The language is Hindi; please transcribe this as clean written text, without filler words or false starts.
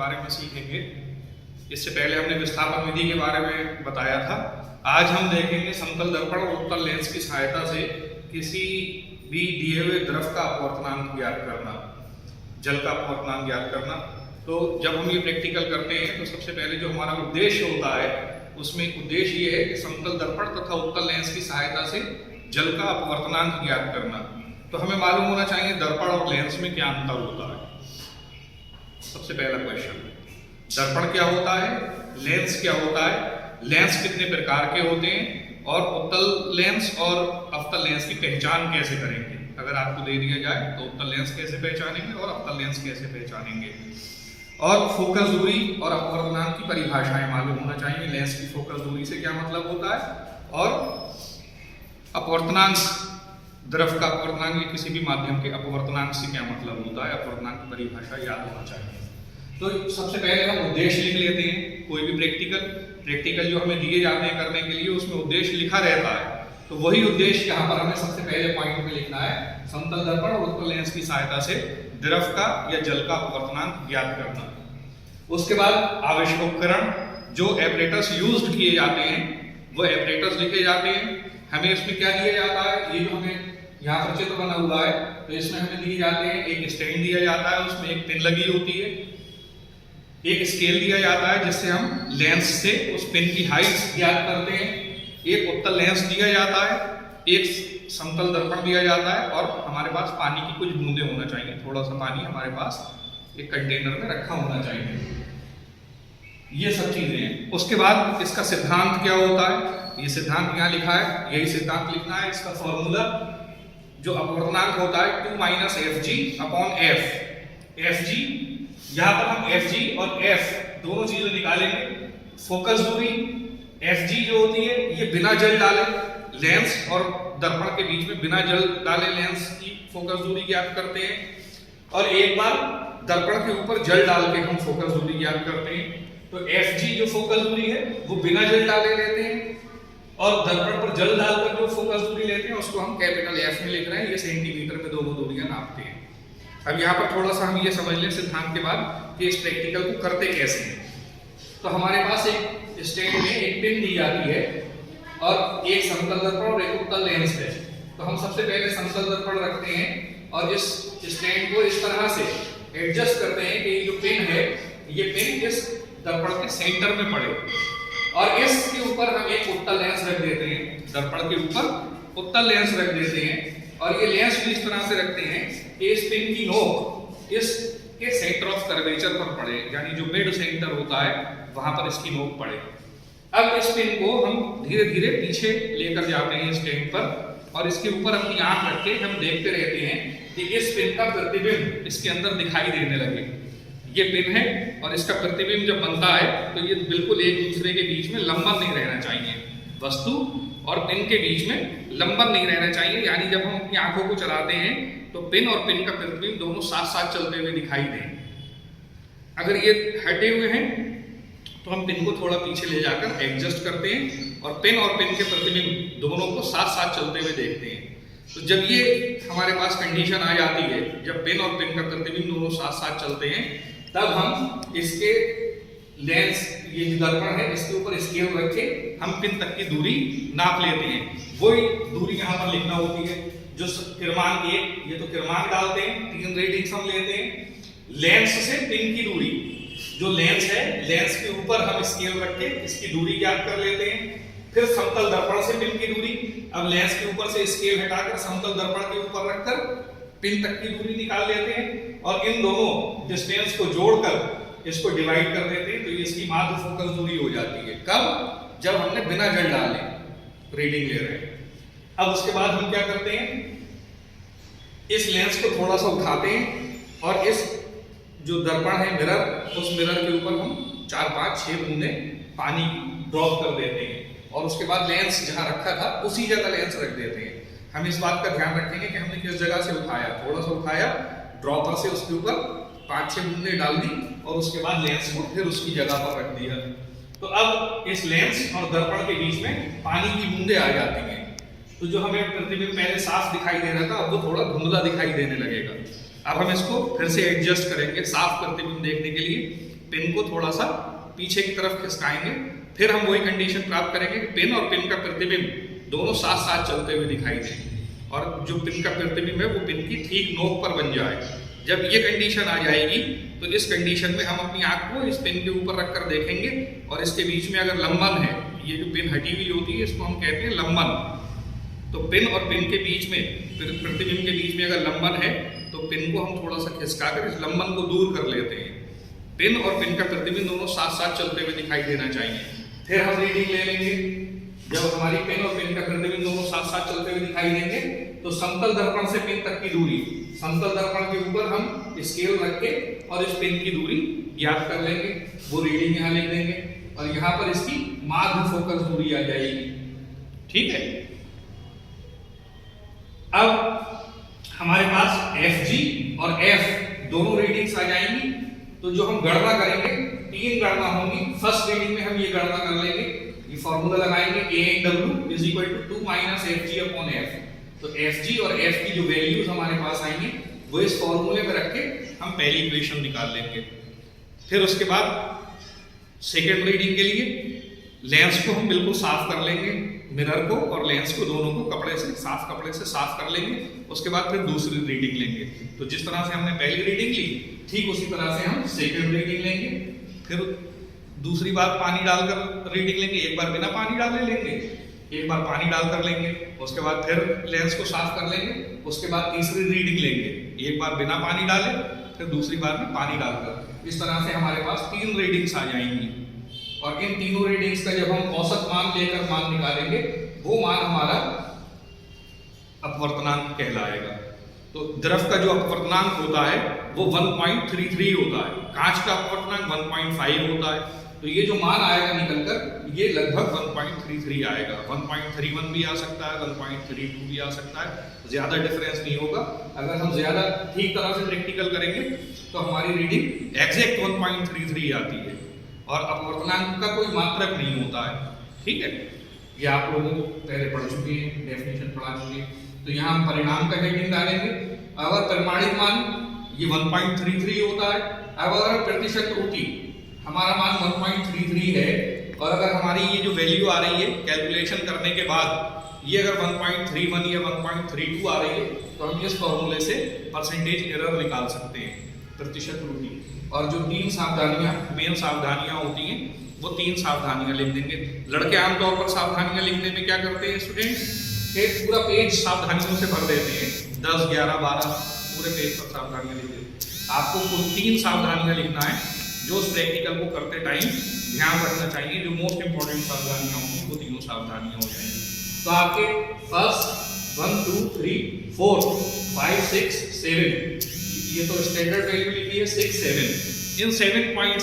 बारे में सीखेंगे। इससे पहले हमने विस्थापन विधि के बारे में बताया था। आज हम देखेंगे समतल दर्पण और उत्तल लेंस की सहायता से किसी भी दिए हुए द्रव का अपवर्तनांक ज्ञात करना, जल का अपवर्तनांक ज्ञात करना। तो जब हम ये प्रैक्टिकल करते हैं तो सबसे पहले जो हमारा उद्देश्य होता है उसमें उद्देश्य ये है कि समतल दर्पण तथा उत्तल लेंस की सहायता से जल का अपवर्तनांक ज्ञात करना। तो हमें मालूम होना चाहिए दर्पण और लेंस में क्या अंतर होता है। सबसे पहला क्वेश्चन, दर्पण क्या होता है, लेंस क्या होता है, लेंस कितने प्रकार के होते हैं और उत्तल लेंस और अवतल लेंस की पहचान कैसे करेंगे। अगर आपको दे दिया जाए तो उत्तल लेंस कैसे पहचानेंगे और अवतल लेंस कैसे पहचानेंगे। और फोकस दूरी और अपवर्तनांक की परिभाषाएं मालूम होना चाहिए। लेंस की फोकस दूरी से क्या मतलब होता है और अपवर्तनांक, द्रव का अपवर्तनांक या किसी भी माध्यम के अपवर्तनांक से क्या मतलब होता है, अपवर्तनांक की परिभाषा याद होना चाहिए। तो सबसे पहले हम उद्देश्य लिख लेते हैं। कोई भी प्रैक्टिकल जो हमें दिए जाते हैं करने के लिए उसमें उद्देश्य लिखा रहता है। तो वही उद्देश्य यहाँ पर हमें सबसे पहले पॉइंट में लिखना है, समतल दर्पण और उत्तल लेंस की सहायता से द्रव का या जल का अपवर्तनांक ज्ञात करना। उसके बाद आवश्यक उपकरण, जो एपरेटस यूज्ड किए जाते हैं वो एपरेटस लिखे जाते हैं। हमें इसमें क्या दिया जाता है, ये जो हमें यहाँ पर चित्र बना हुआ है तो इसमें हमें दिए जाते हैं, एक स्टैंड दिया जाता है, उसमें एक पिन लगी होती है, एक स्केल दिया जाता है जिससे हम लेंस से उस पिन की हाइट ज्ञात करते हैं, एक उत्तल लेंस दिया जाता है, एक समतल दर्पण दिया जाता है और हमारे पास पानी की कुछ बूंदें होना चाहिए, थोड़ा सा पानी हमारे पास एक कंटेनर में रखा होना चाहिए। ये सब चीजें हैं। उसके बाद इसका सिद्धांत क्या होता है, ये सिद्धांत यहाँ लिखा है, यही सिद्धांत लिखना है। इसका फॉर्मूला जो अपवर्तनांक होता है 2 - fg/f। fg, यहाँ पर हम fg और f दोनों चीजें निकालेंगे। फोकस दूरी fg जो होती है ये बिना जल डाले लेंस और दर्पण के बीच में बिना जल डाले लेंस की फोकस दूरी ज्ञात करते हैं, और एक बार दर्पण के ऊपर जल डाल के हम फोकस दूरी ज्ञात करते हैं। तो fg जो फोकस दूरी है वो बिना जल डाले लेते हैं, और दर्पण पर जल डालकर जो फोकस दूरी लेते हैं उसको हम कैपिटल F में लिख रहे हैं। ये सेंटीमीटर में दोनों दूरियां नापते हैं। अब यहाँ पर थोड़ा सा हम ये समझ लें सिद्धांत के बाद कि इस प्रैक्टिकल को करते कैसे हैं। तो हमारे पास एक स्टैंड में एक पिन दी जाती है और एक समतल दर्पण और एक उत्तल लेंस है। तो हम सबसे पहले समतल दर्पण रखते हैं और इस स्टैंड को इस तरह से एडजस्ट करते हैं कि ये जो पिन है ये पिन इस दर्पण के सेंटर में पड़े, और इसके ऊपर हम एक उत्तल लेंस रख देते हैं, दर्पण के ऊपर उत्तल लेंस रख देते हैं, और ये लेंस भी इस तरह से रखते हैं कि इस पिन की नोक इसके सेंटर ऑफ कर्वेचर पर पड़े, यानी जो मिड सेंटर होता है वहां पर इसकी नोक पड़े। अब इस पिन को हम धीरे धीरे पीछे लेकर जाते हैं स्टैंड पर, और इसके ऊपर अपनी आंख रख के हम देखते रहते हैं कि इस पिन का प्रतिबिंब इसके अंदर दिखाई देने लगे। ये पिन है और इसका प्रतिबिंब जब बनता है तो ये बिल्कुल एक दूसरे के बीच में लंबन नहीं रहना चाहिए, वस्तु और पिन के बीच में लंबन नहीं रहना चाहिए। यानी जब हम अपनी आंखों को चलाते हैं तो पिन और पिन का प्रतिबिंब दोनों साथ साथ चलते हुए दिखाई दें। अगर ये हटे हुए हैं तो हम पिन को थोड़ा पीछे ले जाकर एडजस्ट करते हैं और पिन के प्रतिबिंब दोनों को साथ साथ चलते हुए देखते हैं। तो जब ये हमारे पास कंडीशन आ जाती है, जब पिन और पिन का प्रतिबिंब दोनों साथ साथ चलते हैं, तब हम इसके लेंस, ये जो दर्पण है इसके ऊपर स्केल रख के हम पिन तक की दूरी नाप लेते हैं। वही दूरी यहाँ पर लिखना होती है। जो क्रमांक 1, ये तो क्रमांक डालते हैं, 3 रीडिंग्स हम लेते हैं। लेंस से पिन की दूरी, जो लेंस है लेंस के ऊपर हम स्केल रख के इसकी दूरी ज्ञात कर लेते हैं। फिर समतल दर्पण से पिन की दूरी, अब लेंस के ऊपर से स्केल हटाकर समतल दर्पण के ऊपर रखकर पिन तक की दूरी निकाल लेते हैं, और इन दोनों डिस्टेंस को जोड़कर इसको डिवाइड कर देते हैं। तो ये इसकी माध्य फोकस दूरी हो जाती है। कब? जब हमने बिना जल डाले रीडिंग ले रहे हैं। अब उसके बाद हम क्या करते हैं, इस लेंस को थोड़ा सा उठाते हैं और इस जो दर्पण है मिरर, उस मिरर के ऊपर हम 4, 5, 6 बूंदे पानी ड्रॉप कर देते हैं, और उसके बाद लेंस जहां रखा था उसी जगह लेंस रख देते हैं। हम इस बात का ध्यान रखेंगे कि हमने किस जगह से उठाया, थोड़ा सा उठाया, ड्रॉपर से उसके ऊपर 5-6 बूंदे डाल दी और उसके बाद लेंस को फिर उसकी जगह पर रख दिया। तो अब इस लेंस और दर्पण के बीच में पानी की बूंदें आ जाती हैं। तो जो हमें प्रतिबिंब पहले साफ दिखाई दे रहा था अब वो थोड़ा धुंधला दिखाई देने लगेगा। अब हम इसको फिर से एडजस्ट करेंगे साफ प्रतिबिंब देखने के लिए। पिन को थोड़ा सा पीछे की तरफ खिसकाएंगे, फिर हम वही कंडीशन प्राप्त करेंगे कि पिन और पिन का प्रतिबिंब दोनों साथ साथ चलते हुए दिखाई दें और जो पिन का प्रतिबिंब है वो पिन की ठीक नोक पर बन जाए। जब ये कंडीशन आ जाएगी तो इस कंडीशन में हम अपनी आंख को इस पिन के ऊपर रखकर देखेंगे और इसके बीच में अगर लंबन है, ये जो पिन हटी हुई होती है इसको हम कहते हैं लंबन। तो पिन और पिन के बीच में, प्रतिबिंब के बीच में अगर लंबन है तो पिन को हम थोड़ा सा खिसकाकर इस लंबन को दूर कर लेते हैं। पिन और पिन का प्रतिबिंब दोनों साथ साथ चलते हुए दिखाई देना चाहिए। फिर हम रीडिंग ले लेंगे। जब हमारी पिन और पिन का प्रतिबिंब दोनों साथ साथ चलते हुए दिखाई देंगे तो समतल दर्पण से पिन तक की दूरी, समतल दर्पण के ऊपर हम स्केल रख के और इस पिन की दूरी ज्ञात कर लेंगे। वो रीडिंग यहाँ लिख देंगे और यहाँ पर इसकी माध्य फोकस दूरी आ जाएगी। ठीक है। अब हमारे पास FG और F दोनों रीडिंग्स आ जाएंगी। तो जो हम गणना करेंगे, 3 गणना होंगी। फर्स्ट रीडिंग में हम ये गणना कर लेंगे, ये फॉर्मूला लगाएंगे ANW is equal to 2 minus FG upon F। तो FG और F की जो वैल्यूज हमारे पास आएंगे वो इस फॉर्मूले में रख के हम पहली इक्वेशन निकाल लेंगे। फिर उसके बाद सेकेंड रीडिंग के लिए लेंस को हम बिल्कुल साफ कर लेंगे, मिरर को और लेंस को दोनों को कपड़े से साफ कर लेंगे। उसके बाद फिर दूसरी रीडिंग लेंगे। तो जिस तरह से हमने पहली रीडिंग ली ठीक उसी तरह से हम सेकेंड रीडिंग लेंगे। फिर दूसरी बार पानी डालकर रीडिंग लेंगे, एक बार बिना पानी डाले लेंगे, एक बार पानी डालकर लेंगे, उसके बाद फिर लेंस को साफ कर लेंगे। उसके बाद तीसरी रीडिंग लेंगे, एक बार बिना पानी डाले, फिर दूसरी बार में पानी डालकर। इस तरह से हमारे पास 3 रीडिंग्स आ जाएंगी और इन तीनों रीडिंग्स का जब हम औसत मान लेकर मान निकालेंगे वो मान हमारा अपवर्तनांक कहलाएगा। तो द्रव का जो अपवर्तनांक होता है वो 1.33 होता है, कांच का अपवर्तनांक 1.5 होता है। तो ये जो मान आएगा निकलकर ये लगभग 1.33 आएगा। 1.31 भी आ सकता है, 1.32 भी आ सकता है, ज्यादा डिफरेंस नहीं होगा। अगर हम ज्यादा ठीक तरह से प्रैक्टिकल करेंगे तो हमारी रीडिंग एग्जैक्ट 1.33 आती है और अपवर्तनांक का कोई मात्रक नहीं होता है। ठीक है, ये आप लोगों को पहले पढ़ चुके हैं, डेफिनेशन पढ़ा चुके हैं। तो यहाँ हम परिणाम का हेडिंग डालेंगे। अगर प्रमाणित मान ये 1.33 होता है, अगर प्रतिशत त्रुटि हमारा मान 1.33 है और अगर हमारी ये जो वैल्यू आ रही है कैलकुलेशन करने के बाद ये अगर 1.31 या 1.32 आ रही है तो हम इस फॉर्मूले से परसेंटेज एरर निकाल सकते हैं, प्रतिशत त्रुटि। और जो 3 सावधानियां, मेन सावधानियां होती हैं वो 3 सावधानियां लिख देंगे। लड़के आमतौर पर सावधानियां लिखने में क्या करते हैं स्टूडेंट्स, एक पूरा पेज सावधानियों से भर देते हैं, 10, 11, 12 पूरे पेज पर सावधानियां लिख देते हैं। आपको कुल 3 सावधानियां लिखना है जो उस प्रैक्टिकल को करते टाइम ध्यान रखना चाहिए। जो मोस्ट इंपॉर्टेंट सावधानियां होंगी वो तीनों सावधानियां हो जाएंगी। तो आपके फर्स्ट 1, 2, 3, 4, 5, 6, 7 ये तो स्टैंडर्ड वैल्यू लिखी है 6, 7। इन 7 पॉइंट्स